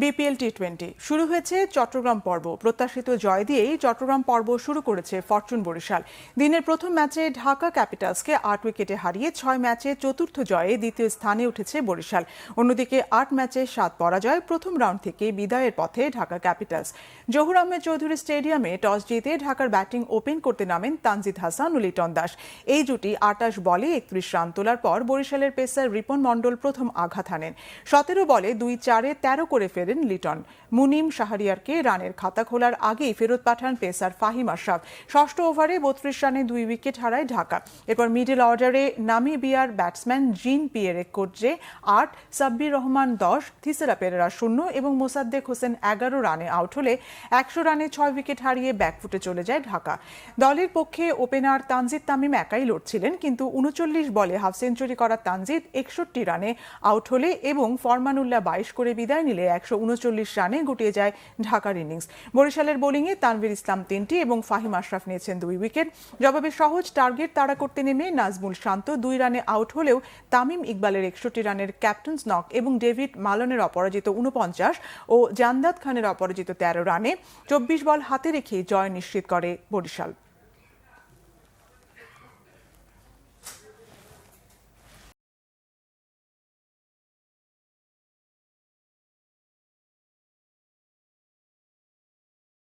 BPL T20 শুরু হয়েছে চট্টগ্রাম পর্ব। প্রত্যাশিত জয় দিয়েই চট্টগ্রাম পর্ব শুরু করেছে ফরচুন বরিশাল। দিনের প্রথম ম্যাচে ঢাকা ক্যাপিটালসকে 8 উইকেটে হারিয়ে 6 ম্যাচে চতুর্থ জয়ে দ্বিতীয় স্থানে উঠেছে বরিশাল। অন্যদিকে 8 ম্যাচে 7 পরাজয়, প্রথম রাউন্ড থেকে বিদায়ের পথে ঢাকা ক্যাপিটালস। জহুর আহমেদ চৌধুরী স্টেডিয়ামে টস জিতে ঢাকার ব্যাটিং ওপেন করতে নামেন তানজিদ হাসান ও লিটন দাস। এই জুটি 28 বলে 31 রান তোলার পর বরিশালের পেসার রিপন মণ্ডল প্রথম আঘাত হানেন। 17 বলে 2-4-এ 13 করে ফেরেন লিটন। মুনিম শাহরিয়ারকে রানের খাতা খোলার আগেই ফেরত পাঠান পেসার ফাহিম আশরাফ। ষষ্ঠ ওভারে 32 রানে 2 উইকেট হারায় ঢাকা। এরপর মিডল অর্ডারে নামিবিয়ার ব্যাটসম্যান জিন পিয়েরে কোটজে 8, সাব্বির রহমান 10, থিসেরা পেরেরা 0 এবং মোসাদ্দেক হোসেন 11 রানে আউট হলে 100 রানে 6 উইকেট হারিয়ে ব্যাকফুটে চলে যায় ঢাকা। দলের পক্ষে ওপেনার তানজিদ তামিম একাই লড়ছিলেন, কিন্তু 39 বলে হাফ সেঞ্চুরি করা তানজিদ 61 রানে আউট হলে এবং ফরমানুল্লাহ 22 করে বিদায় নিলে 139 রানে গুটিয়ে যায় ঢাকার ইনিংস। বরিশালের বোলিংয়ে তানভীর ইসলাম 3টি এবং ফাহিম আশরাফ নিয়েছেন 2 উইকেট। জবাবে সহজ টার্গেট তাড়া করতে নেমে নাজমুল শান্ত 2 রানে আউট হলেও তামিম ইকবালের 61 রানের ক্যাপ্টেন্স নক এবং ডেভিড মালনের অপরাজিত 49 ও জান্দাত খানের অপরাজিত 13 রানে 24 বল হাতে রেখে জয় নিশ্চিত করে বরিশাল।